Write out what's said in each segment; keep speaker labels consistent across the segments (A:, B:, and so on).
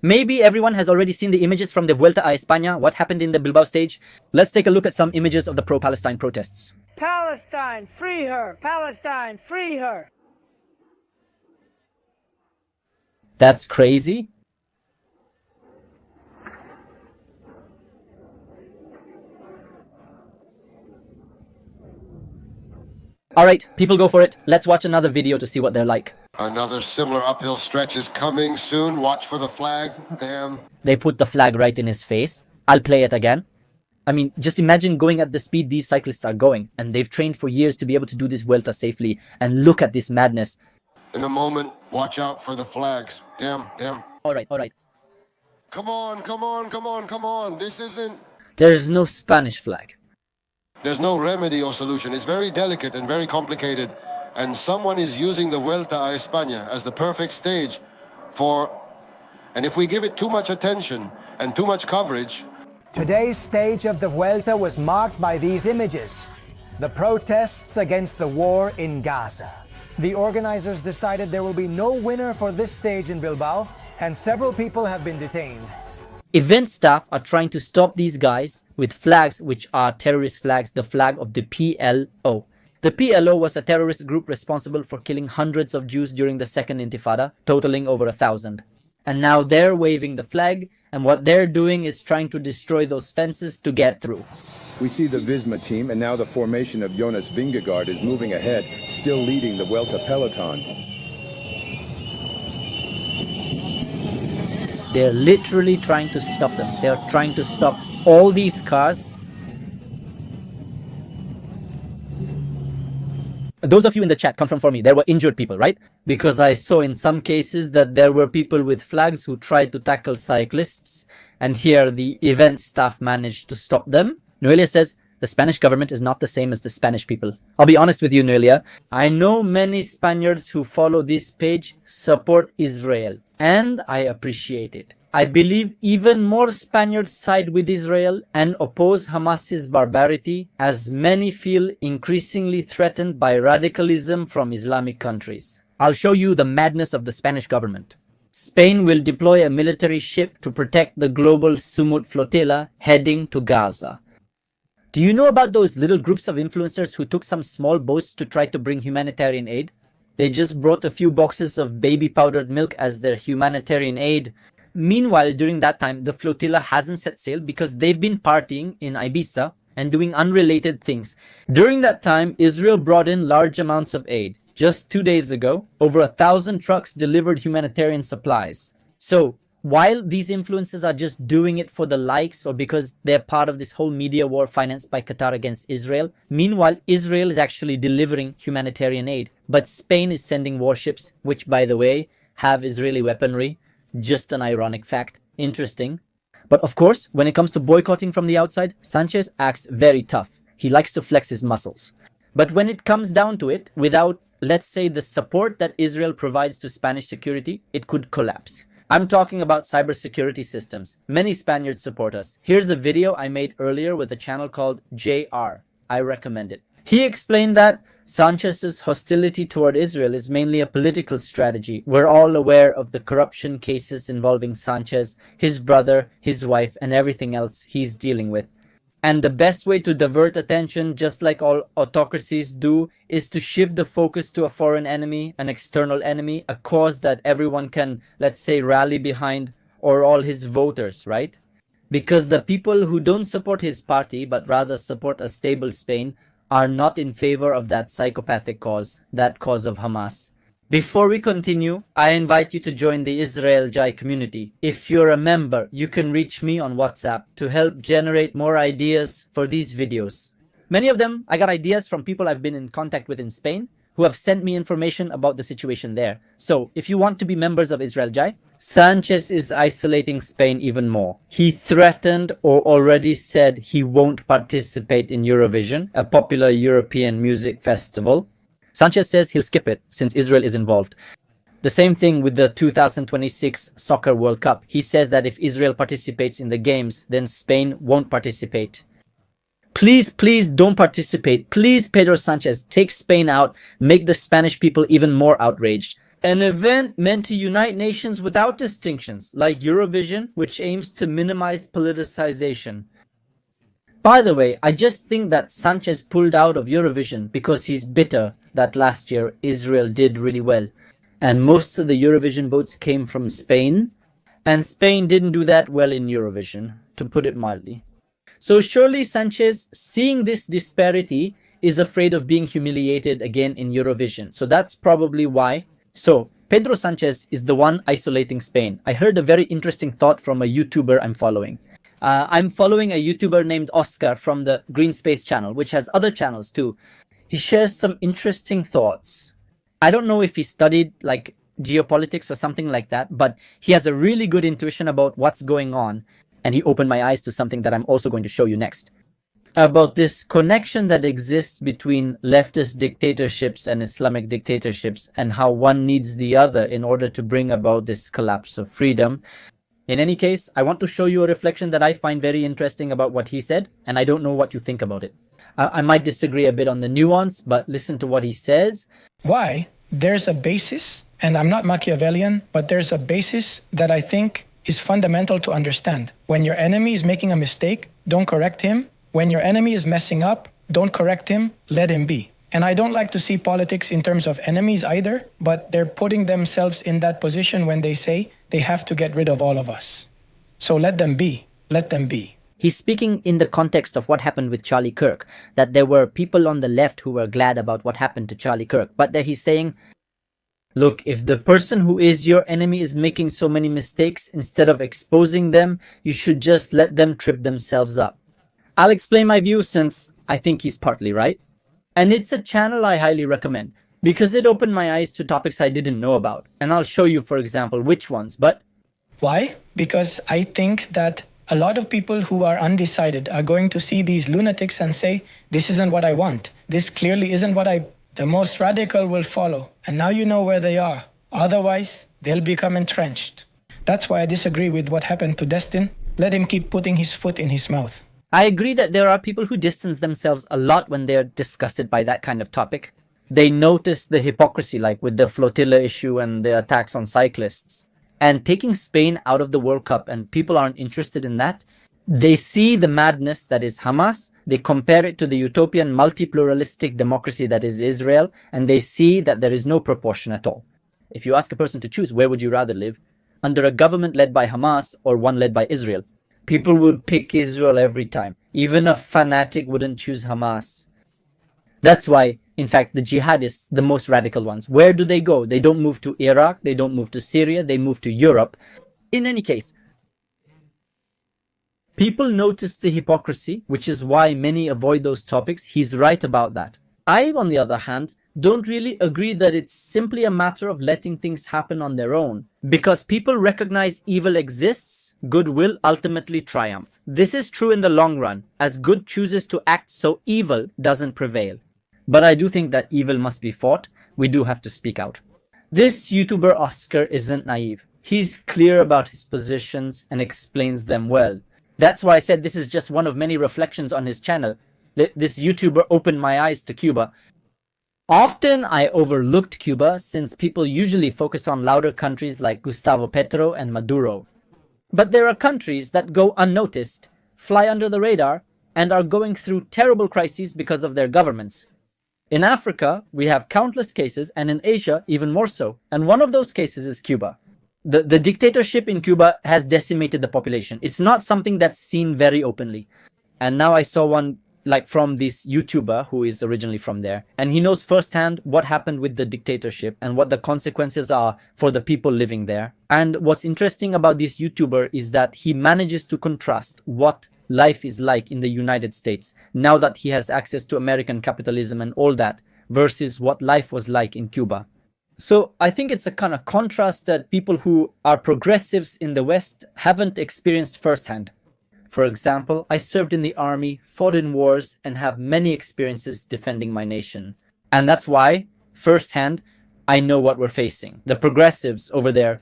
A: Maybe everyone has already seen the images from the Vuelta a España, what happened in the Bilbao stage. Let's take a look at some images of the pro-Palestine protests.
B: Palestine, free her! Palestine, free her!
A: That's crazy. Alright, people go for it. Let's watch another video to see what they're like.
C: Another similar uphill stretch is coming soon. Watch for the flag. Damn.
A: They put the flag right in his face. I'll play it again. I mean, just imagine going at the speed these cyclists are going, and they've trained for years to be able to do this Vuelta safely, and look at this madness.
C: In a moment, watch out for the flags. Damn.
A: Alright.
C: Come on. This isn't...
A: There's no Spanish flag.
C: There's no remedy or solution. It's very delicate and very complicated. And someone is using the Vuelta a España as the perfect stage for... And if we give it too much attention and too much coverage...
D: Today's stage of the Vuelta was marked by these images. The protests against the war in Gaza. The organizers decided there will be no winner for this stage in Bilbao, and several people have been detained.
A: Event staff are trying to stop these guys with flags which are terrorist flags, the flag of the PLO. The PLO was a terrorist group responsible for killing hundreds of Jews during the Second Intifada, totaling over 1,000. And now they're waving the flag, and what they're doing is trying to destroy those fences to get through.
E: We see the Visma team, and now the formation of Jonas Vingegaard is moving ahead, still leading the Vuelta peloton.
A: They're literally trying to stop them. They're trying to stop all these cars. Those of you in the chat, confirm for me, there were injured people, right? Because I saw in some cases that there were people with flags who tried to tackle cyclists, and here the event staff managed to stop them. Noelia says, the Spanish government is not the same as the Spanish people. I'll be honest with you, Noelia. I know many Spaniards who follow this page support Israel, and I appreciate it. I believe even more Spaniards side with Israel and oppose Hamas's barbarity, as many feel increasingly threatened by radicalism from Islamic countries. I'll show you the madness of the Spanish government. Spain will deploy a military ship to protect the global Sumut flotilla heading to Gaza. Do you know about those little groups of influencers who took some small boats to try to bring humanitarian aid? They just brought a few boxes of baby powdered milk as their humanitarian aid. Meanwhile, during that time, the flotilla hasn't set sail because they've been partying in Ibiza and doing unrelated things. During that time, Israel brought in large amounts of aid. Just 2 days ago, over 1,000 trucks delivered humanitarian supplies. So, while these influencers are just doing it for the likes or because they're part of this whole media war financed by Qatar against Israel, meanwhile, Israel is actually delivering humanitarian aid. But Spain is sending warships, which, by the way, have Israeli weaponry. Just an ironic fact. Interesting. But of course, when it comes to boycotting from the outside, Sánchez acts very tough. He likes to flex his muscles. But when it comes down to it, without, let's say, the support that Israel provides to Spanish security, it could collapse. I'm talking about cybersecurity systems. Many Spaniards support us. Here's a video I made earlier with a channel called JR. I recommend it. He explained that Sanchez's hostility toward Israel is mainly a political strategy. We're all aware of the corruption cases involving Sánchez, his brother, his wife, and everything else he's dealing with. And the best way to divert attention, just like all autocracies do, is to shift the focus to a foreign enemy, an external enemy, a cause that everyone can, let's say, rally behind, or all his voters, right? Because the people who don't support his party, but rather support a stable Spain, are not in favor of that psychopathic cause, that cause of Hamas. Before we continue, I invite you to join the Israel Jai community. If you're a member, you can reach me on WhatsApp to help generate more ideas for these videos. Many of them, I got ideas from people I've been in contact with in Spain, who have sent me information about the situation there. So, if you want to be members of Israel Jai, Sánchez is isolating Spain even more. He threatened or already said he won't participate in Eurovision, a popular European music festival. Sánchez says he'll skip it since Israel is involved. The same thing with the 2026 Soccer World Cup. He says that if Israel participates in the games, then Spain won't participate. Please don't participate. Please, Pedro Sánchez, take Spain out, make the Spanish people even more outraged. An event meant to unite nations without distinctions, like Eurovision, which aims to minimize politicization. By the way, I just think that Sánchez pulled out of Eurovision because he's bitter that last year Israel did really well. And most of the Eurovision votes came from Spain. And Spain didn't do that well in Eurovision, to put it mildly. So surely Sánchez, seeing this disparity, is afraid of being humiliated again in Eurovision. So that's probably why. So Pedro Sánchez is the one isolating Spain. I heard a very interesting thought from a YouTuber I'm following. I'm following a YouTuber named Oscar from the Green Space channel, which has other channels too. He shares some interesting thoughts. I don't know if he studied like geopolitics or something like that, but he has a really good intuition about what's going on. And he opened my eyes to something that I'm also going to show you next. About this connection that exists between leftist dictatorships and Islamic dictatorships and how one needs the other in order to bring about this collapse of freedom. In any case, I want to show you a reflection that I find very interesting about what he said, and I don't know what you think about it. I might disagree a bit on the nuance, but listen to what he says.
F: Why? There's a basis, and I'm not Machiavellian, but there's a basis that I think is fundamental to understand. When your enemy is making a mistake, don't correct him. When your enemy is messing up, don't correct him, let him be. And I don't like to see politics in terms of enemies either, but they're putting themselves in that position when they say they have to get rid of all of us. So let them be. Let them be.
A: He's speaking in the context of what happened with Charlie Kirk, that there were people on the left who were glad about what happened to Charlie Kirk. But there he's saying, look, if the person who is your enemy is making so many mistakes, instead of exposing them, you should just let them trip themselves up. I'll explain my view since I think he's partly right. And it's a channel I highly recommend because it opened my eyes to topics I didn't know about. And I'll show you, for example, which ones. But
F: why? Because I think that a lot of people who are undecided are going to see these lunatics and say, this isn't what I want. This clearly isn't what the most radical will follow. And now you know where they are. Otherwise, they'll become entrenched. That's why I disagree with what happened to Destin. Let him keep putting his foot in his mouth.
A: I agree that there are people who distance themselves a lot when they're disgusted by that kind of topic. They notice the hypocrisy, like with the flotilla issue and the attacks on cyclists. And taking Spain out of the World Cup, and people aren't interested in that. They see the madness that is Hamas, they compare it to the utopian multi-pluralistic democracy that is Israel, and they see that there is no proportion at all. If you ask a person to choose, where would you rather live? Under a government led by Hamas or one led by Israel? People would pick Israel every time. Even a fanatic wouldn't choose Hamas. That's why, in fact, the jihadists, the most radical ones, where do they go? They don't move to Iraq, they don't move to Syria, they move to Europe. In any case, people notice the hypocrisy, which is why many avoid those topics. He's right about that. I, on the other hand, don't really agree that it's simply a matter of letting things happen on their own. Because people recognize evil exists, good will ultimately triumph. This is true in the long run, as good chooses to act so evil doesn't prevail. But I do think that evil must be fought. We do have to speak out. This YouTuber Oscar isn't naive. He's clear about his positions and explains them well. That's why I said this is just one of many reflections on his channel. This YouTuber opened my eyes to Cuba. Often I overlooked Cuba since people usually focus on louder countries like Gustavo Petro and Maduro. But there are countries that go unnoticed, fly under the radar, and are going through terrible crises because of their governments. In Africa, we have countless cases, and in Asia, even more so. And one of those cases is Cuba. The dictatorship in Cuba has decimated the population. It's not something that's seen very openly. And now I saw one like from this YouTuber who is originally from there. And he knows firsthand what happened with the dictatorship and what the consequences are for the people living there. And what's interesting about this YouTuber is that he manages to contrast what life is like in the United States now that he has access to American capitalism and all that versus what life was like in Cuba. So I think it's a kind of contrast that people who are progressives in the West haven't experienced firsthand. For example, I served in the army, fought in wars, and have many experiences defending my nation. And that's why, firsthand, I know what we're facing. The progressives over there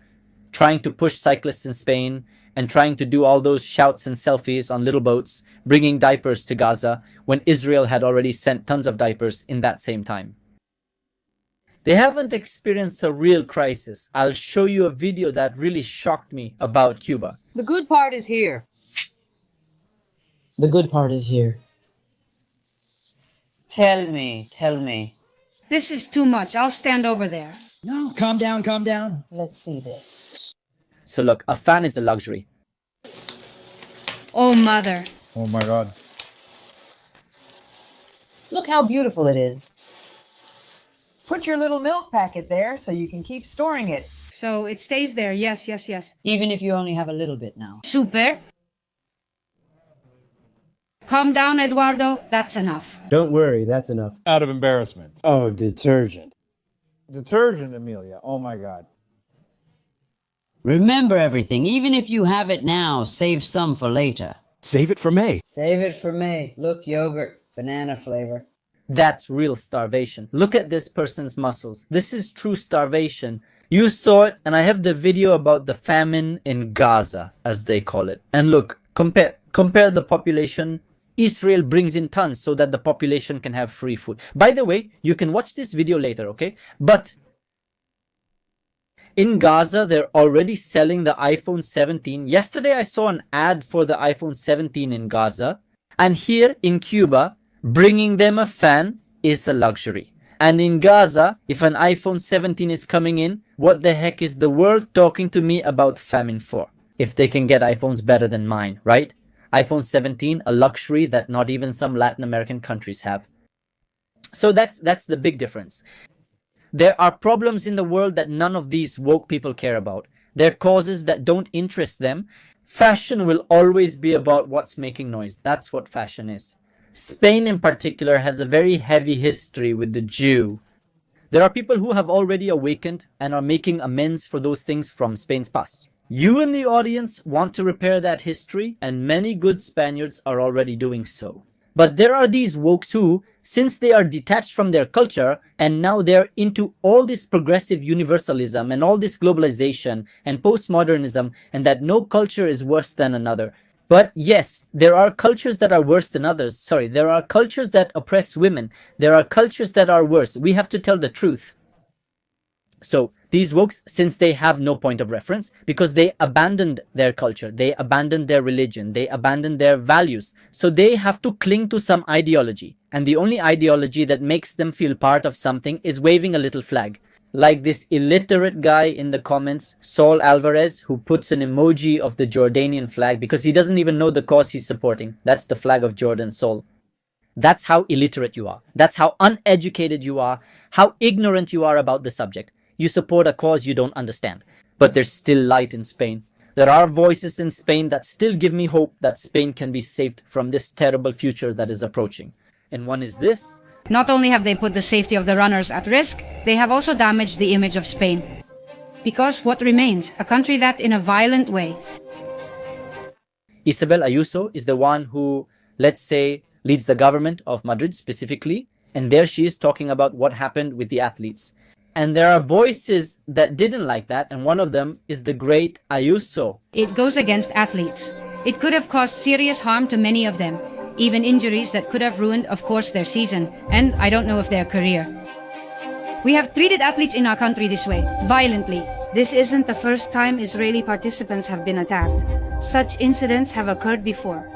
A: trying to push cyclists in Spain and trying to do all those shouts and selfies on little boats, bringing diapers to Gaza when Israel had already sent tons of diapers in that same time. They haven't experienced a real crisis. I'll show you a video that really shocked me about Cuba.
G: The good part is here.
H: The good part is here.
G: Tell me.
B: This is too much. I'll stand over there.
H: No, calm down, calm down.
G: Let's see this.
A: So look, a fan is a luxury.
B: Oh, mother.
I: Oh my God.
G: Look how beautiful it is. Put your little milk packet there so you can keep storing it.
B: So it stays there. Yes.
G: Even if you only have a little bit now.
B: Super. Calm down, Eduardo. That's enough.
J: Don't worry, that's enough.
I: Out of embarrassment.
J: Oh, detergent.
I: Detergent, Amelia. Oh my God.
G: Remember everything. Even if you have it now, save some for later.
K: Save it for May.
G: Save it for May. Look, yogurt, banana flavor.
A: That's real starvation. Look at this person's muscles. This is true starvation. You saw it, and I have the video about the famine in Gaza, as they call it. And look, compare the population. Israel brings in tons so that the population can have free food. By the way, you can watch this video later, okay? But in Gaza, they're already selling the iPhone 17. Yesterday, I saw an ad for the iPhone 17 in Gaza. And here in Cuba, bringing them a fan is a luxury. And in Gaza, if an iPhone 17 is coming in, what the heck is the world talking to me about famine for? If they can get iPhones better than mine, right? iPhone 17, a luxury that not even some Latin American countries have. So that's the big difference. There are problems in the world that none of these woke people care about. They're causes that don't interest them. Fashion will always be about what's making noise. That's what fashion is. Spain in particular has a very heavy history with the Jew. There are people who have already awakened and are making amends for those things from Spain's past. You in the audience want to repair that history, and many good Spaniards are already doing so. But there are these wokes who, since they are detached from their culture, and now they're into all this progressive universalism and all this globalization and postmodernism, and that no culture is worse than another. But yes, there are cultures that are worse than others. Sorry, there are cultures that oppress women. There are cultures that are worse. We have to tell the truth. So these wokes, since they have no point of reference, because they abandoned their culture, they abandoned their religion, they abandoned their values, so they have to cling to some ideology. And the only ideology that makes them feel part of something is waving a little flag. Like this illiterate guy in the comments, Saul Alvarez, who puts an emoji of the Jordanian flag because he doesn't even know the cause he's supporting. That's the flag of Jordan, Saul. That's how illiterate you are. That's how uneducated you are, how ignorant you are about the subject. You support a cause you don't understand. But there's still light in Spain. There are voices in Spain that still give me hope that Spain can be saved from this terrible future that is approaching. And one is this.
B: Not only have they put the safety of the runners at risk, they have also damaged the image of Spain. Because what remains? A country that, in a violent way...
A: Isabel Ayuso is the one who, let's say, leads the government of Madrid specifically, and there she is talking about what happened with the athletes. And there are voices that didn't like that, and one of them is the great Ayuso.
B: It goes against athletes. It could have caused serious harm to many of them, even injuries that could have ruined, of course, their season, and I don't know if their career. We have treated athletes in our country this way, violently. This isn't the first time Israeli participants have been attacked. Such incidents have occurred before.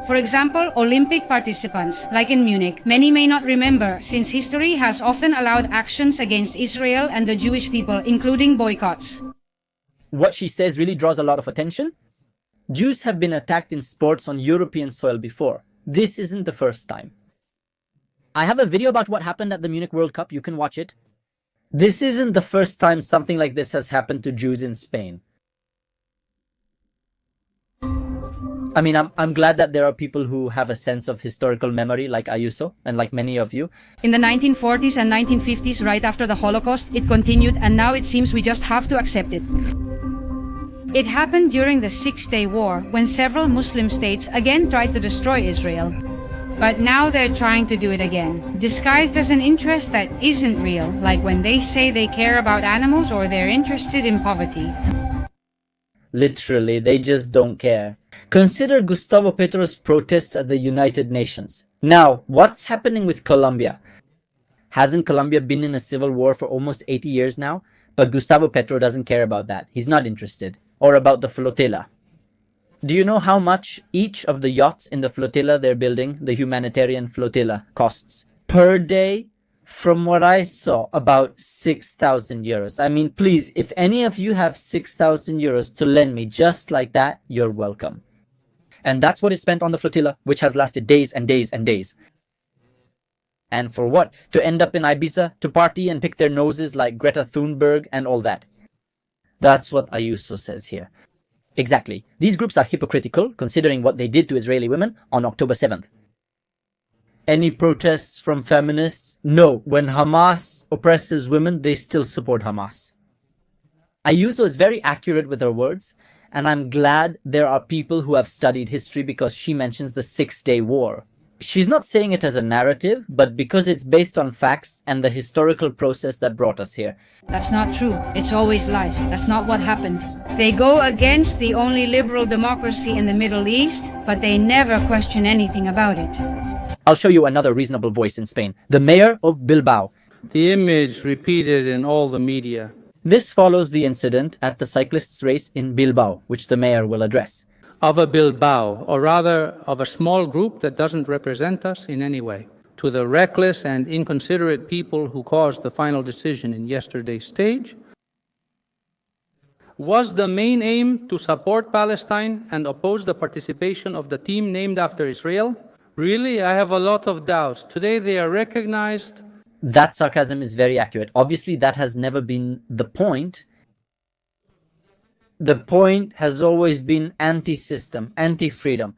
B: For example, Olympic participants, like in Munich, many may not remember, since history has often allowed actions against Israel and the Jewish people, including boycotts.
A: What she says really draws a lot of attention. Jews have been attacked in sports on European soil before. This isn't the first time. I have a video about what happened at the Munich World Cup. You can watch it. This isn't the first time something like this has happened to Jews in Spain. I mean, I'm glad that there are people who have a sense of historical memory like Ayuso and like many of you.
B: In the 1940s and 1950s, right after the Holocaust, it continued, and now it seems we just have to accept it. It happened during the Six-Day War, when several Muslim states again tried to destroy Israel. But now they're trying to do it again, disguised as an interest that isn't real, like when they say they care about animals or they're interested in poverty.
A: Literally, they just don't care. Consider Gustavo Petro's protests at the United Nations. Now, what's happening with Colombia? Hasn't Colombia been in a civil war for almost 80 years now? But Gustavo Petro doesn't care about that. He's not interested. Or about the flotilla. Do you know how much each of the yachts in the flotilla they're building, the humanitarian flotilla, costs? Per day, from what I saw, about 6,000 euros. I mean, please, if any of you have 6,000 euros to lend me just like that, you're welcome. And that's what is spent on the flotilla, which has lasted days and days and days. And for what? To end up in Ibiza, to party and pick their noses like Greta Thunberg and all that. That's what Ayuso says here. Exactly. These groups are hypocritical, considering what they did to Israeli women on October 7th. Any protests from feminists? No. When Hamas oppresses women, they still support Hamas. Ayuso is very accurate with her words, and I'm glad there are people who have studied history because she mentions the 6-Day War. She's not saying it as a narrative, but because it's based on facts and the historical process that brought us here.
B: That's not true. It's always lies. That's not what happened. They go against the only liberal democracy in the Middle East, but they never question anything about it.
A: I'll show you another reasonable voice in Spain. The mayor of Bilbao.
K: The image repeated in all the media.
A: This follows the incident at the cyclists' race in Bilbao, which the mayor will address.
K: Of a Bilbao, or rather of a small group that doesn't represent us in any way. To the reckless and inconsiderate people who caused the final decision in yesterday's stage, was the main aim to support Palestine and oppose the participation of the team named after Israel? Really, I have a lot of doubts. Today they are recognized.
A: That sarcasm is very accurate. Obviously, that has never been the point. The point has always been anti-system, anti-freedom.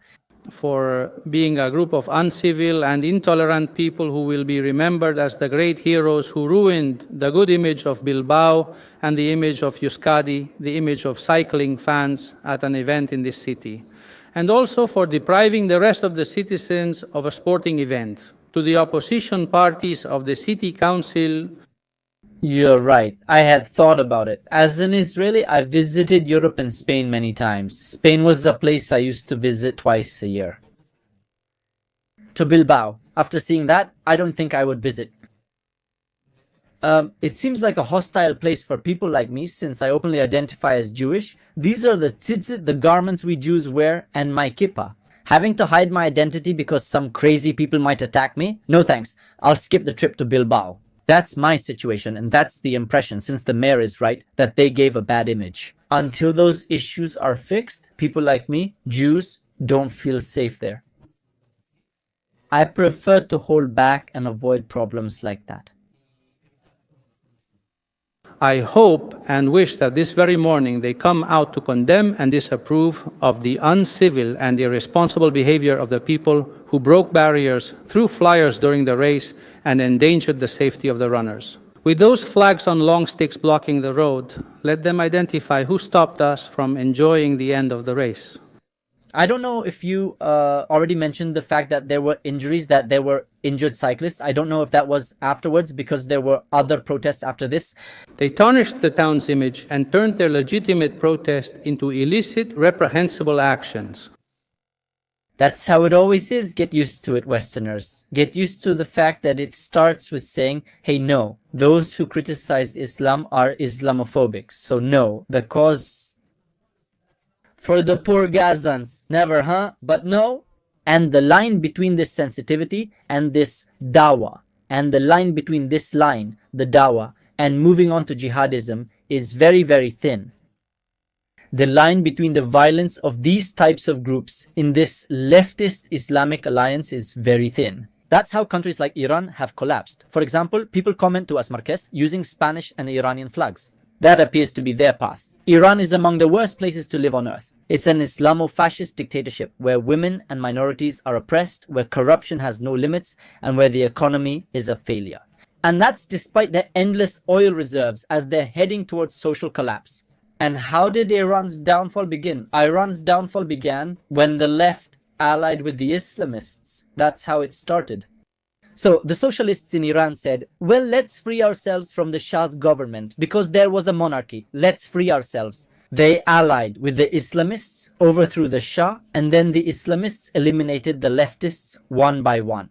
K: For being a group of uncivil and intolerant people who will be remembered as the great heroes who ruined the good image of Bilbao and the image of Euskadi, the image of cycling fans at an event in this city. And also for depriving the rest of the citizens of a sporting event. To the opposition parties of the city council.
A: You're right. I had thought about it. As an Israeli, I visited Europe and Spain many times. Spain was a place I used to visit twice a year. To Bilbao. After seeing that, I don't think I would visit. It seems like a hostile place for people like me since I openly identify as Jewish. These are the tzitzit, the garments we Jews wear, and my kippah. Having to hide my identity because some crazy people might attack me? No thanks. I'll skip the trip to Bilbao. That's my situation, and that's the impression, since the mayor is right, that they gave a bad image. Until those issues are fixed, people like me, Jews, don't feel safe there. I prefer to hold back and avoid problems like that.
K: I hope and wish that this very morning they come out to condemn and disapprove of the uncivil and irresponsible behavior of the people who broke barriers, threw flyers during the race, and endangered the safety of the runners. With those flags on long sticks blocking the road, let them identify who stopped us from enjoying the end of the race.
A: I don't know if you already mentioned the fact that there were injuries, that there were injured cyclists. I don't know if that was afterwards because there were other protests after this.
K: They tarnished the town's image and turned their legitimate protest into illicit, reprehensible actions.
A: That's how it always is. Get used to it, Westerners. Get used to the fact that it starts with saying, hey, no, those who criticize Islam are Islamophobic. So no, the cause for the poor Gazans, never, huh? But no. And the line between this sensitivity and this dawah, and the line between this line, the dawah, and moving on to jihadism is very, very thin. The line between the violence of these types of groups in this leftist Islamic alliance is very thin. That's how countries like Iran have collapsed. For example, people comment to us, Marquez, using Spanish and Iranian flags. That appears to be their path. Iran is among the worst places to live on earth. It's an Islamo-fascist dictatorship where women and minorities are oppressed, where corruption has no limits, and where the economy is a failure. And that's despite their endless oil reserves as they're heading towards social collapse. And how did Iran's downfall begin? Iran's downfall began when the left allied with the Islamists. That's how it started. So the socialists in Iran said, well, let's free ourselves from the Shah's government because there was a monarchy. Let's free ourselves. They allied with the Islamists, overthrew the Shah, and then the Islamists eliminated the leftists one by one.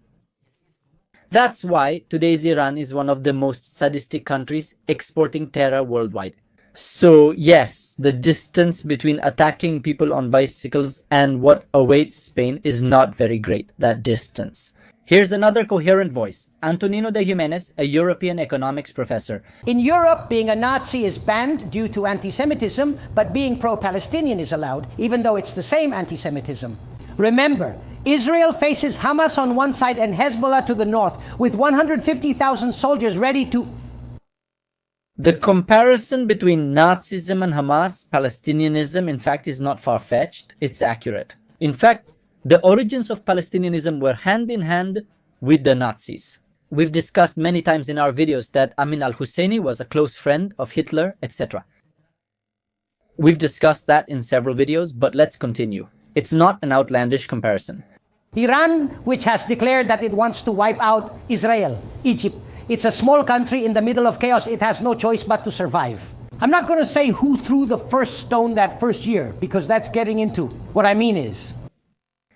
A: That's why today's Iran is one of the most sadistic countries exporting terror worldwide. So yes, the distance between attacking people on bicycles and what awaits Spain is not very great, that distance. Here's another coherent voice, Antonino de Jimenez, a European economics professor.
L: In Europe, being a Nazi is banned due to anti-Semitism, but being pro-Palestinian is allowed, even though it's the same anti-Semitism. Remember, Israel faces Hamas on one side and Hezbollah to the north, with 150,000 soldiers ready to...
A: The comparison between Nazism and Hamas, Palestinianism, in fact, is not far-fetched. It's accurate. In fact, the origins of Palestinianism were hand in hand with the Nazis. We've discussed many times in our videos that Amin al-Husseini was a close friend of Hitler, etc. We've discussed that in several videos, but let's continue. It's not an outlandish comparison.
L: Iran, which has declared that it wants to wipe out Israel, Egypt. It's a small country in the middle of chaos. It has no choice but to survive. I'm not going to say who threw the first stone that first year, because that's getting into what I mean is.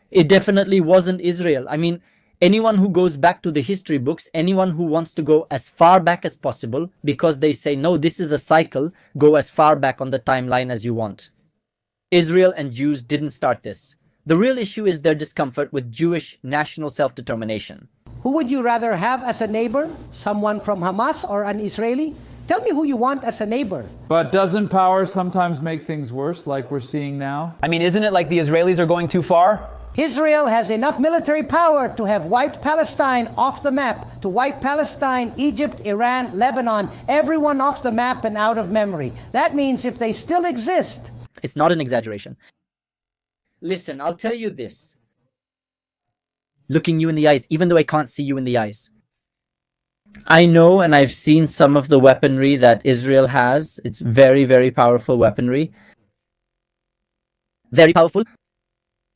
A: It definitely wasn't Israel. I mean, anyone who goes back to the history books, anyone who wants to go as far back as possible, because they say, no, this is a cycle, go as far back on the timeline as you want. Israel and Jews didn't start this. The real issue is their discomfort with Jewish national self-determination.
L: Who would you rather have as a neighbor? Someone from Hamas or an Israeli? Tell me who you want as a neighbor.
M: But doesn't power sometimes make things worse, like we're seeing now?
N: I mean, isn't it like the Israelis are going too far?
L: Israel has enough military power to have wiped Palestine off the map, to wipe Palestine, Egypt, Iran, Lebanon, everyone off the map and out of memory. That means if they still exist...
A: It's not an exaggeration. Listen, I'll tell you this. Looking you in the eyes, even though I can't see you in the eyes. I know, and I've seen some of the weaponry that Israel has. It's very, very powerful weaponry. Very powerful.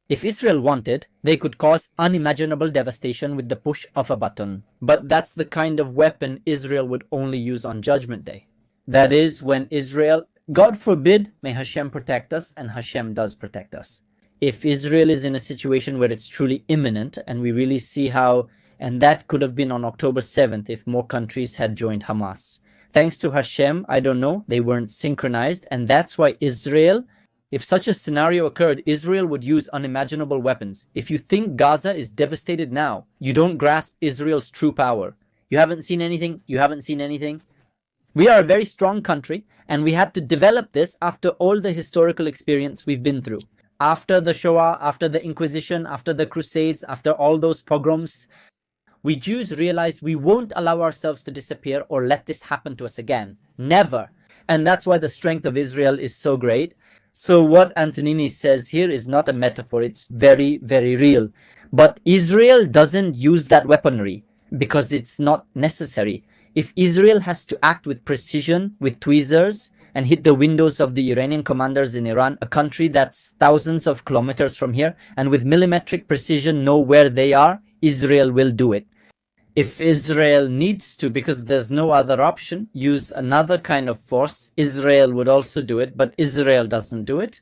A: If Israel wanted, they could cause unimaginable devastation with the push of a button. But that's the kind of weapon Israel would only use on Judgment Day. That is, when Israel, God forbid, may Hashem protect us, and Hashem does protect us. If Israel is in a situation where it's truly imminent, and we really see how, and that could have been on October 7th if more countries had joined Hamas. Thanks to Hashem, I don't know, they weren't synchronized, and that's why Israel, if such a scenario occurred, Israel would use unimaginable weapons. If you think Gaza is devastated now, you don't grasp Israel's true power. You haven't seen anything, you haven't seen anything. We are a very strong country, and we had to develop this after all the historical experience we've been through. After the Shoah, after the Inquisition, after the Crusades, after all those pogroms, we Jews realized we won't allow ourselves to disappear or let this happen to us again. Never. And that's why the strength of Israel is so great. So what Antonini says here is not a metaphor, it's very, very real. But Israel doesn't use that weaponry because it's not necessary. If Israel has to act with precision, with tweezers, and hit the windows of the Iranian commanders in Iran, a country that's thousands of kilometers from here, and with millimetric precision know where they are, Israel will do it. If Israel needs to, because there's no other option, use another kind of force, Israel would also do it, but Israel doesn't do it.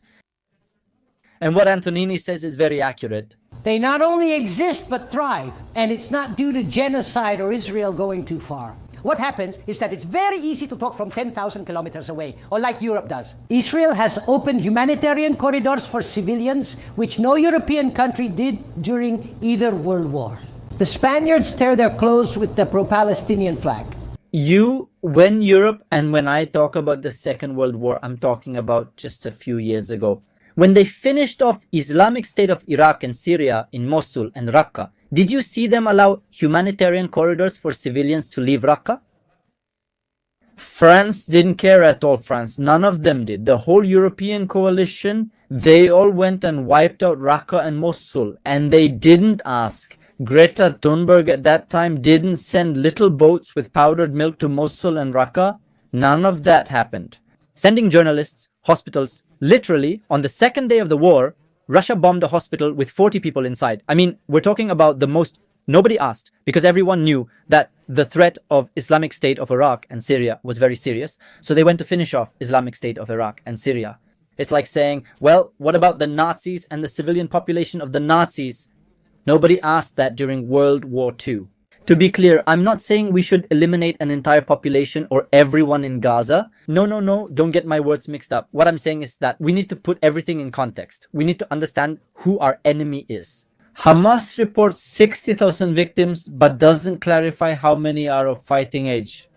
A: And what Antonini says is very accurate.
L: They not only exist but thrive, and it's not due to genocide or Israel going too far. What happens is that it's very easy to talk from 10,000 kilometers away, or like Europe does. Israel has opened humanitarian corridors for civilians, which no European country did during either World War. The Spaniards tear their clothes with the pro-Palestinian flag.
A: When Europe, and when I talk about the Second World War, I'm talking about just a few years ago. When they finished off Islamic State of Iraq and Syria in Mosul and Raqqa, did you see them allow humanitarian corridors for civilians to leave Raqqa? France didn't care at all, France. None of them did. The whole European coalition, they all went and wiped out Raqqa and Mosul, and they didn't ask. Greta Thunberg at that time didn't send little boats with powdered milk to Mosul and Raqqa. None of that happened. Sending journalists, hospitals, literally, on the second day of the war, Russia bombed a hospital with 40 people inside. I mean, we're talking about the most... Nobody asked, because everyone knew that the threat of Islamic State of Iraq and Syria was very serious. So they went to finish off Islamic State of Iraq and Syria. It's like saying, well, what about the Nazis and the civilian population of the Nazis? Nobody asked that during World War II. To be clear, I'm not saying we should eliminate an entire population or everyone in Gaza. No, don't get my words mixed up. What I'm saying is that we need to put everything in context. We need to understand who our enemy is. Hamas reports 60,000 victims but doesn't clarify how many are of fighting age.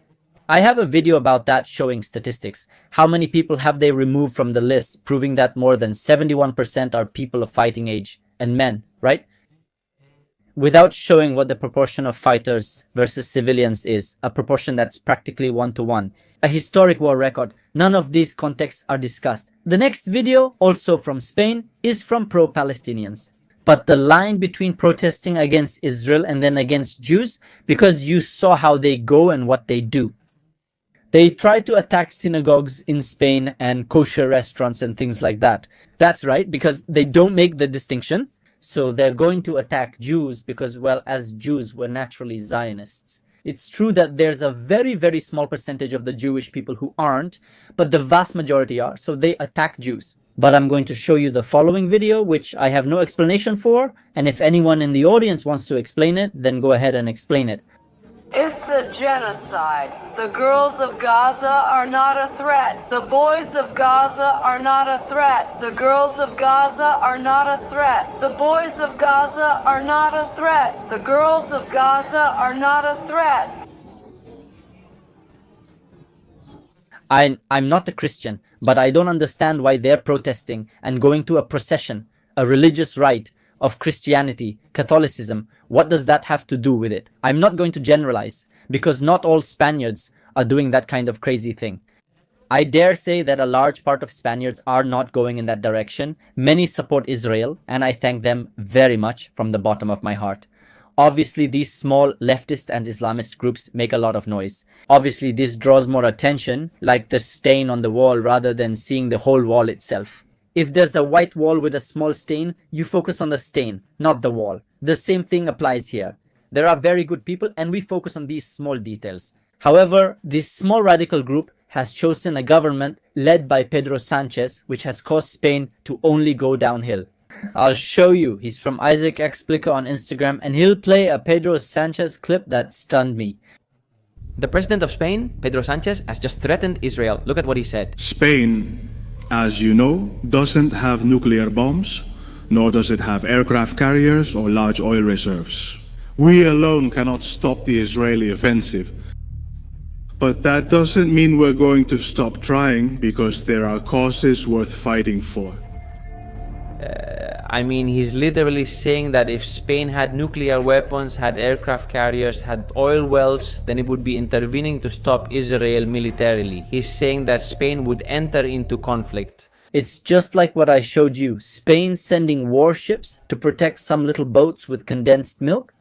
A: I have a video about that showing statistics. How many people have they removed from the list, proving that more than 71% are people of fighting age and men, right? Without showing what the proportion of fighters versus civilians is, a proportion that's practically 1-to-1. A historic war record. None of these contexts are discussed. The next video, also from Spain, is from pro-Palestinians. But the line between protesting against Israel and then against Jews, because you saw how they go and what they do. They try to attack synagogues in Spain and kosher restaurants and things like that. That's right, because they don't make the distinction. So they're going to attack Jews because, well, as Jews, we're naturally Zionists. It's true that there's a very, very small percentage of the Jewish people who aren't, but the vast majority are, so they attack Jews. But I'm going to show you the following video, which I have no explanation for, and if anyone in the audience wants to explain it, then go ahead and explain it.
O: It's a genocide. The girls of Gaza are not a threat. The boys of Gaza are not a threat. The girls of Gaza are not a threat. The boys of Gaza are not a threat. The girls of Gaza are not a threat.
A: I'm not a Christian, but I don't understand why they're protesting and going to a procession, a religious rite of Christianity, Catholicism. What does that have to do with it? I'm not going to generalize, because not all Spaniards are doing that kind of crazy thing. I dare say that a large part of Spaniards are not going in that direction. Many support Israel, and I thank them very much from the bottom of my heart. Obviously, these small leftist and Islamist groups make a lot of noise. Obviously, this draws more attention, like the stain on the wall, rather than seeing the whole wall itself. If there's a white wall with a small stain, you focus on the stain, not the wall. The same thing applies here. There are very good people and we focus on these small details. However, this small radical group has chosen a government led by Pedro Sánchez, which has caused Spain to only go downhill. I'll show you. He's from Isaac Explica on Instagram and he'll play a Pedro Sánchez clip that stunned me.
P: The president of Spain, Pedro Sánchez, has just threatened Israel. Look at what he said.
Q: Spain, as you know, doesn't have nuclear bombs, nor does it have aircraft carriers or large oil reserves. We alone cannot stop the Israeli offensive. But that doesn't mean we're going to stop trying, because there are causes worth fighting for.
P: I mean, he's literally saying that if Spain had nuclear weapons, had aircraft carriers, had oil wells, then it would be intervening to stop Israel militarily. He's saying that Spain would enter into conflict.
A: It's just like what I showed you. Spain sending warships to protect some little boats with condensed milk.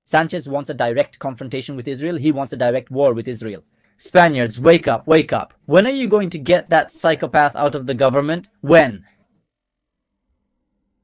A: Sánchez wants a direct confrontation with Israel. He wants a direct war with Israel. Spaniards, wake up, wake up. When are you going to get that psychopath out of the government? When?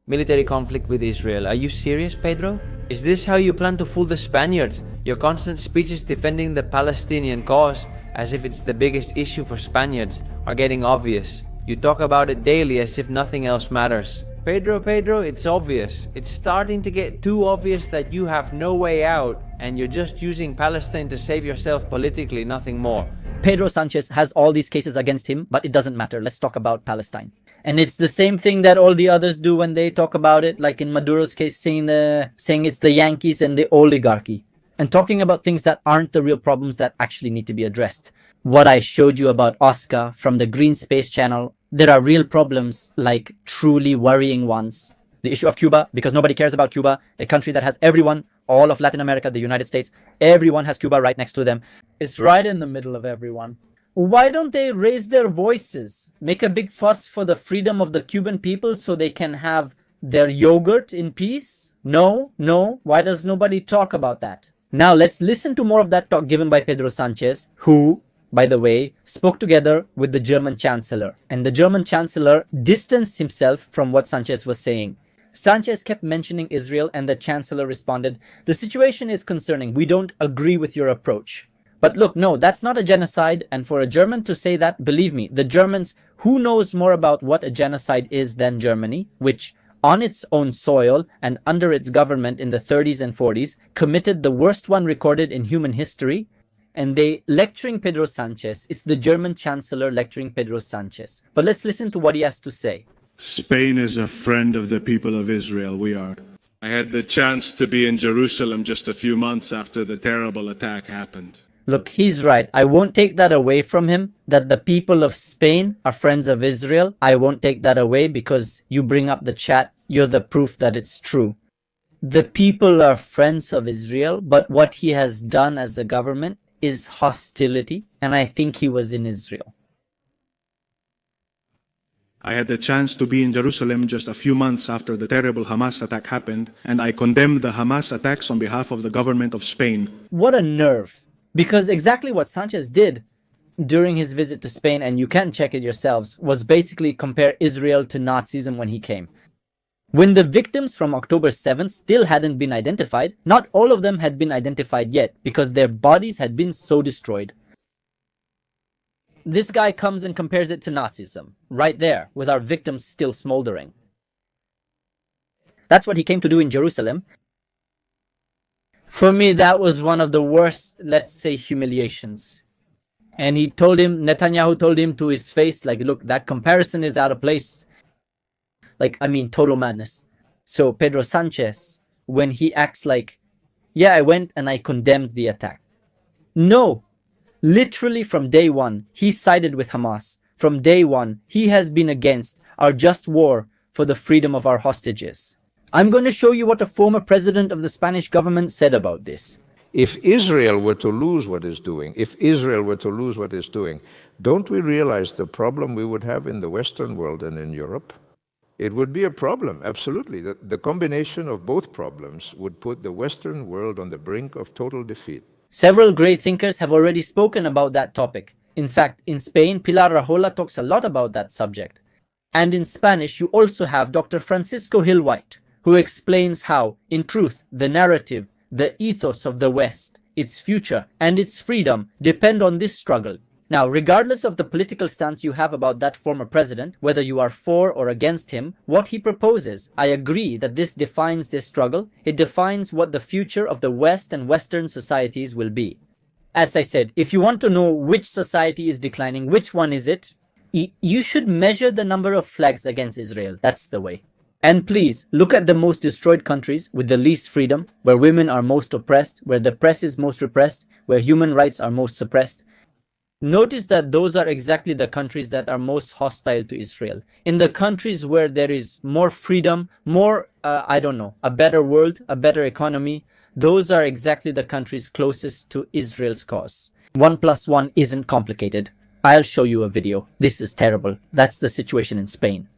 P: Military conflict with Israel. Are you serious, Pedro? Is this how you plan to fool the Spaniards? Your constant speeches defending the Palestinian cause, as if it's the biggest issue for Spaniards, are getting obvious. You talk about it daily as if nothing else matters. Pedro, it's obvious. It's starting to get too obvious that you have no way out, and you're just using Palestine to save yourself politically, nothing more.
A: Pedro Sánchez has all these cases against him, but it doesn't matter. Let's talk about Palestine. And it's the same thing that all the others do when they talk about it, like in Maduro's case, saying it's the Yankees and the oligarchy. And talking about things that aren't the real problems that actually need to be addressed. What I showed you about Oscar from the Green Space Channel, there are real problems, like truly worrying ones. The issue of Cuba, because nobody cares about Cuba, a country that has everyone, all of Latin America, the United States, everyone has Cuba right next to them. It's right in the middle of everyone. Why don't they raise their voices? Make a big fuss for the freedom of the Cuban people so they can have their yogurt in peace? No. Why does nobody talk about that? Now let's listen to more of that talk given by Pedro Sánchez, who, by the way, spoke together with the German Chancellor. And the German Chancellor distanced himself from what Sánchez was saying. Sánchez kept mentioning Israel and the Chancellor responded, "The situation is concerning. We don't agree with your approach." But look, no, that's not a genocide, and for a German to say that, believe me, the Germans, who knows more about what a genocide is than Germany, which on its own soil and under its government in the 30s and 40s, committed the worst one recorded in human history. And they lecturing Pedro Sánchez. It's the German Chancellor lecturing Pedro Sánchez. But let's listen to what he has to say.
Q: Spain is a friend of the people of Israel. We are. I had the chance to be in Jerusalem just a few months after the terrible attack happened.
A: Look, he's right. I won't take that away from him, that the people of Spain are friends of Israel. I won't take that away because you bring up the chat. You're the proof that it's true. The people are friends of Israel, but what he has done as a government is hostility, and I think he was in Israel.
Q: I had the chance to be in Jerusalem just a few months after the terrible Hamas attack happened, and I condemned the Hamas attacks on behalf of the government of Spain.
A: What a nerve! Because exactly what Sánchez did during his visit to Spain, and you can check it yourselves, was basically compare Israel to Nazism when he came. When the victims from October 7th still hadn't been identified, not all of them had been identified yet because their bodies had been so destroyed. This guy comes and compares it to Nazism, right there, with our victims still smoldering. That's what he came to do in Jerusalem. For me, that was one of the worst, let's say, humiliations. And he told him, Netanyahu told him to his face, like, look, that comparison is out of place. Like, I mean, total madness. So Pedro Sánchez, when he acts like, yeah, I went and I condemned the attack. No, literally from day one, he sided with Hamas. From day one, he has been against our just war for the freedom of our hostages. I'm going to show you what a former president of the Spanish government said about this.
R: If Israel were to lose what it's doing, don't we realize the problem we would have in the Western world and in Europe? It would be a problem, absolutely. The combination of both problems would put the Western world on the brink of total defeat.
A: Several great thinkers have already spoken about that topic. In fact, in Spain, Pilar Rahola talks a lot about that subject. And in Spanish, you also have Dr. Francisco Hill White, who explains how, in truth, the narrative, the ethos of the West, its future, and its freedom depend on this struggle. Now, regardless of the political stance you have about that former president, whether you are for or against him, what he proposes, I agree that this defines this struggle. It defines what the future of the West and Western societies will be. As I said, if you want to know which society is declining, which one is it, you should measure the number of flags against Israel. That's the way. And please, look at the most destroyed countries with the least freedom, where women are most oppressed, where the press is most repressed, where human rights are most suppressed. Notice that those are exactly the countries that are most hostile to Israel. In the countries where there is more freedom, more, a better world, a better economy, those are exactly the countries closest to Israel's cause. 1 + 1 isn't complicated. I'll show you a video. This is terrible. That's the situation in Spain.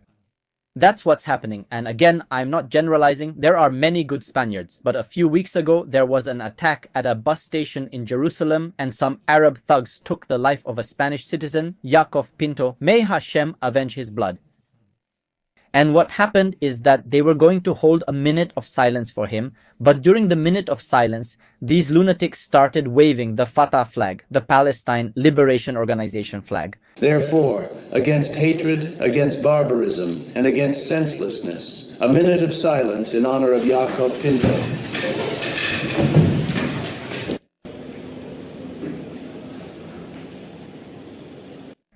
A: That's what's happening. And again, I'm not generalizing. There are many good Spaniards. But a few weeks ago, there was an attack at a bus station in Jerusalem, and some Arab thugs took the life of a Spanish citizen, Yakov Pinto. May Hashem avenge his blood. And what happened is that they were going to hold a minute of silence for him. But during the minute of silence, these lunatics started waving the Fatah flag, the Palestine Liberation Organization flag.
S: Therefore, against hatred, against barbarism, and against senselessness, a minute of silence in honor of Yakov Pinto.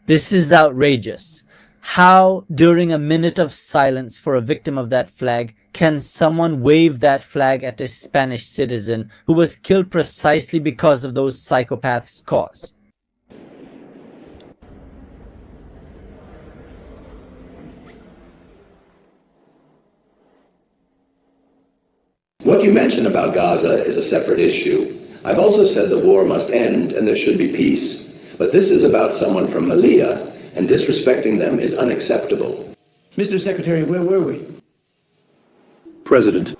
A: This is outrageous. How, during a minute of silence for a victim of that flag, can someone wave that flag at a Spanish citizen who was killed precisely because of those psychopaths' cause?
S: What you mention about Gaza is a separate issue. I've also said the war must end and there should be peace. But this is about someone from Melilla, and disrespecting them is unacceptable.
H: Mr. Secretary, where were we?
S: President.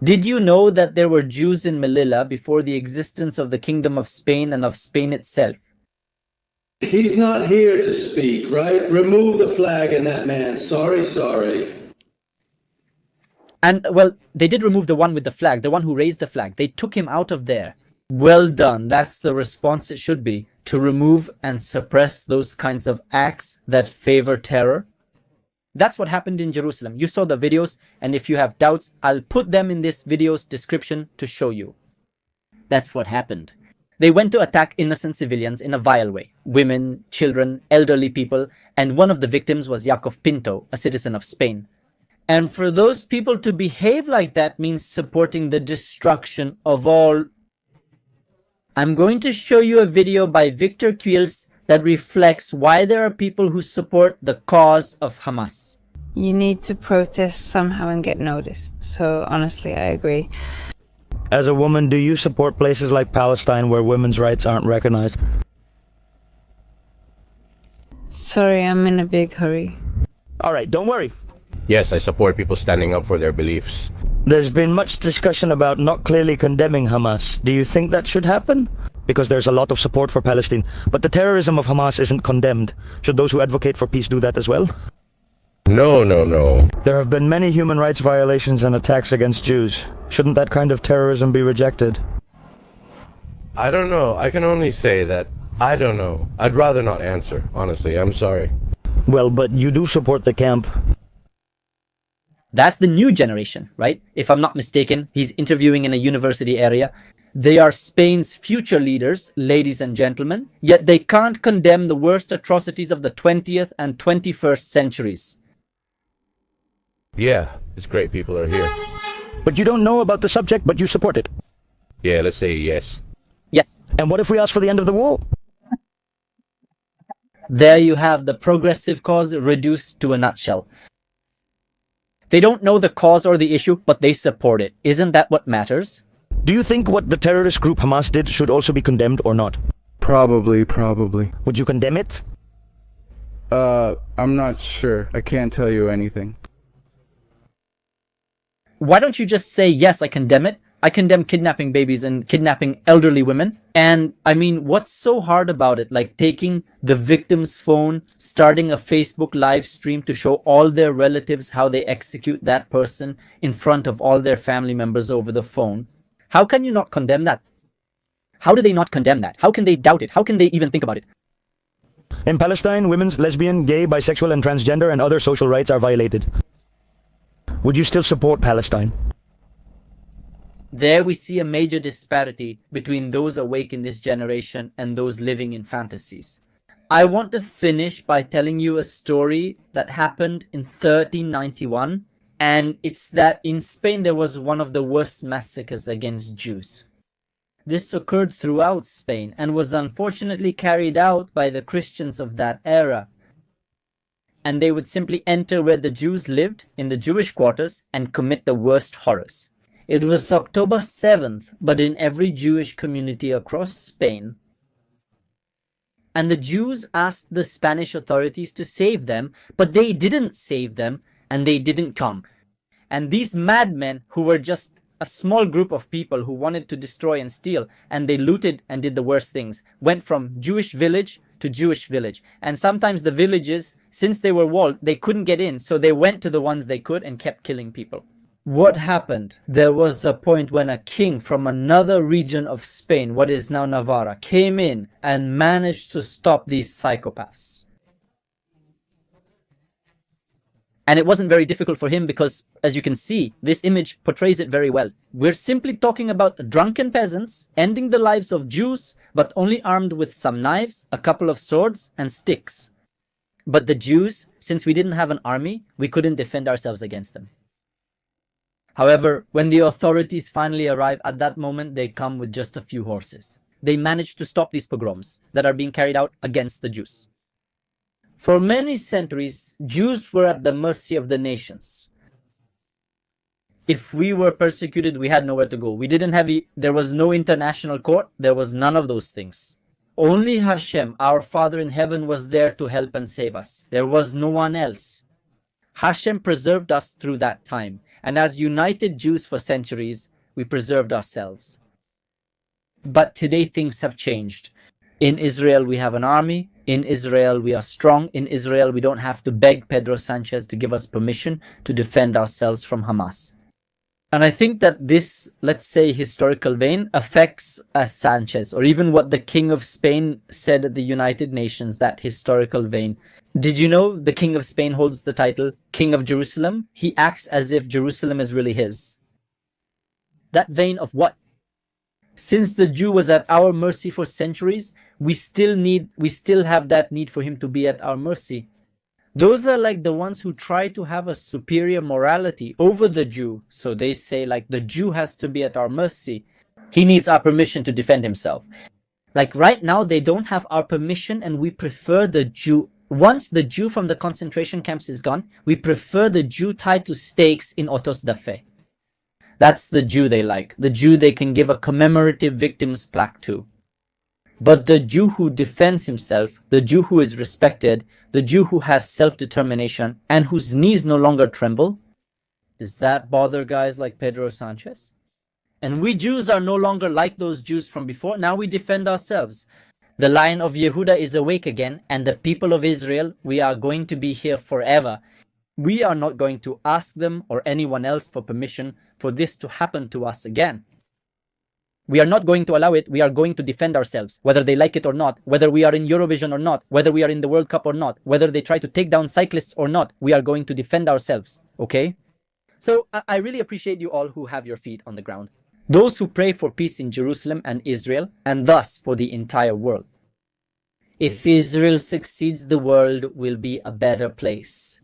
A: Did you know that there were Jews in Melilla before the existence of the Kingdom of Spain and of Spain itself?
S: He's not here to speak, right? Remove the flag and that man. Sorry.
A: And, well, they did remove the one with the flag, the one who raised the flag. They took him out of there. Well done. That's the response it should be, to remove and suppress those kinds of acts that favor terror. That's what happened in Jerusalem. You saw the videos, and if you have doubts, I'll put them in this video's description to show you. That's what happened. They went to attack innocent civilians in a vile way. Women, children, elderly people, and one of the victims was Jacob Pinto, a citizen of Spain. And for those people to behave like that means supporting the destruction of all. I'm going to show you a video by Victor Quils that reflects why there are people who support the cause of Hamas.
T: You need to protest somehow and get noticed. So honestly, I agree.
U: As a woman, do you support places like Palestine where women's rights aren't recognized?
T: Sorry, I'm in a big hurry.
U: All right, don't worry.
V: Yes, I support people standing up for their beliefs.
U: There's been much discussion about not clearly condemning Hamas. Do you think that should happen? Because there's a lot of support for Palestine, but the terrorism of Hamas isn't condemned. Should those who advocate for peace do that as well?
V: No.
U: There have been many human rights violations and attacks against Jews. Shouldn't that kind of terrorism be rejected?
V: I don't know. I can only say that I don't know. I'd rather not answer, honestly. I'm sorry.
U: Well, but you do support the camp.
A: That's the new generation, right? If I'm not mistaken, he's interviewing in a university area. They are Spain's future leaders, ladies and gentlemen, yet they can't condemn the worst atrocities of the 20th and 21st centuries.
V: Yeah, it's great people are here.
U: But you don't know about the subject, but you support it.
V: Yeah, let's say yes.
A: Yes.
U: And what if we ask for the end of the war?
A: There you have the progressive cause reduced to a nutshell. They don't know the cause or the issue, but they support it. Isn't that what matters?
U: Do you think what the terrorist group Hamas did should also be condemned or not?
W: Probably.
U: Would you condemn it?
W: I'm not sure. I can't tell you anything.
A: Why don't you just say, yes, I condemn it? I condemn kidnapping babies and kidnapping elderly women. And I mean, what's so hard about it? Like taking the victim's phone, starting a Facebook live stream to show all their relatives how they execute that person in front of all their family members over the phone. How can you not condemn that? How do they not condemn that? How can they doubt it? How can they even think about it?
U: In Palestine, women's, lesbian, gay, bisexual, and transgender and other social rights are violated. Would you still support Palestine?
A: There we see a major disparity between those awake in this generation and those living in fantasies. I want to finish by telling you a story that happened in 1391, and it's that in Spain there was one of the worst massacres against Jews. This occurred throughout Spain and was unfortunately carried out by the Christians of that era. And they would simply enter where the Jews lived in the Jewish quarters and commit the worst horrors. It was October 7th, but in every Jewish community across Spain. And the Jews asked the Spanish authorities to save them, but they didn't save them, and they didn't come. And these madmen, who were just a small group of people who wanted to destroy and steal, and they looted and did the worst things, went from Jewish village to Jewish village. And sometimes the villages, since they were walled, they couldn't get in, so they went to the ones they could and kept killing people. What happened? There was a point when a king from another region of Spain, what is now Navarra, came in and managed to stop these psychopaths. And it wasn't very difficult for him because, as you can see, this image portrays it very well. We're simply talking about drunken peasants ending the lives of Jews, but only armed with some knives, a couple of swords, and sticks. But the Jews, since we didn't have an army, we couldn't defend ourselves against them. However, when the authorities finally arrive at that moment, they come with just a few horses. They manage to stop these pogroms that are being carried out against the Jews. For many centuries, Jews were at the mercy of the nations. If we were persecuted, we had nowhere to go. There was no international court, there was none of those things. Only Hashem, our Father in heaven, was there to help and save us. There was no one else. Hashem preserved us through that time, and as united Jews for centuries, we preserved ourselves. But today things have changed. In Israel we have an army, in Israel we are strong, in Israel we don't have to beg Pedro Sánchez to give us permission to defend ourselves from Hamas. And I think that this, let's say, historical vein affects Sánchez, or even what the King of Spain said at the United Nations, that historical vein. Did you know the King of Spain holds the title King of Jerusalem? He acts as if Jerusalem is really his. That vein of what? Since the Jew was at our mercy for centuries, we still have that need for him to be at our mercy. Those are like the ones who try to have a superior morality over the Jew. So they say like the Jew has to be at our mercy. He needs our permission to defend himself. Like right now, they don't have our permission and we prefer the Jew. Once the Jew from the concentration camps is gone, we prefer the Jew tied to stakes in autos da fe. That's the Jew they like. The Jew they can give a commemorative victims plaque to. But the Jew who defends himself, the Jew who is respected, the Jew who has self-determination and whose knees no longer tremble, does that bother guys like Pedro Sánchez? And we Jews are no longer like those Jews from before. Now we defend ourselves. The Lion of Yehuda is awake again, and the people of Israel, we are going to be here forever. We are not going to ask them or anyone else for permission for this to happen to us again. We are not going to allow it. We are going to defend ourselves, whether they like it or not, whether we are in Eurovision or not, whether we are in the World Cup or not, whether they try to take down cyclists or not. We are going to defend ourselves, okay? So I really appreciate you all who have your feet on the ground. Those who pray for peace in Jerusalem and Israel, and thus for the entire world. If Israel succeeds, the world will be a better place.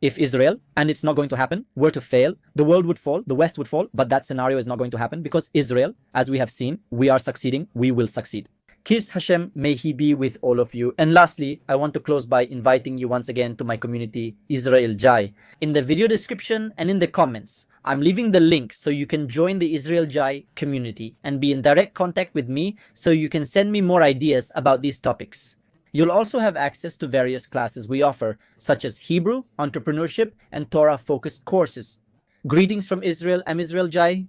A: If Israel, and it's not going to happen, were to fail, the world would fall, the West would fall, but that scenario is not going to happen because Israel, as we have seen, we are succeeding, we will succeed. Kiss Hashem, may he be with all of you. And lastly, I want to close by inviting you once again to my community, Israel Jai. In the video description and in the comments, I'm leaving the link so you can join the Israel Jai community and be in direct contact with me so you can send me more ideas about these topics. You'll also have access to various classes we offer, such as Hebrew, entrepreneurship, and Torah-focused courses. Greetings from Israel. I'm Israel Jai.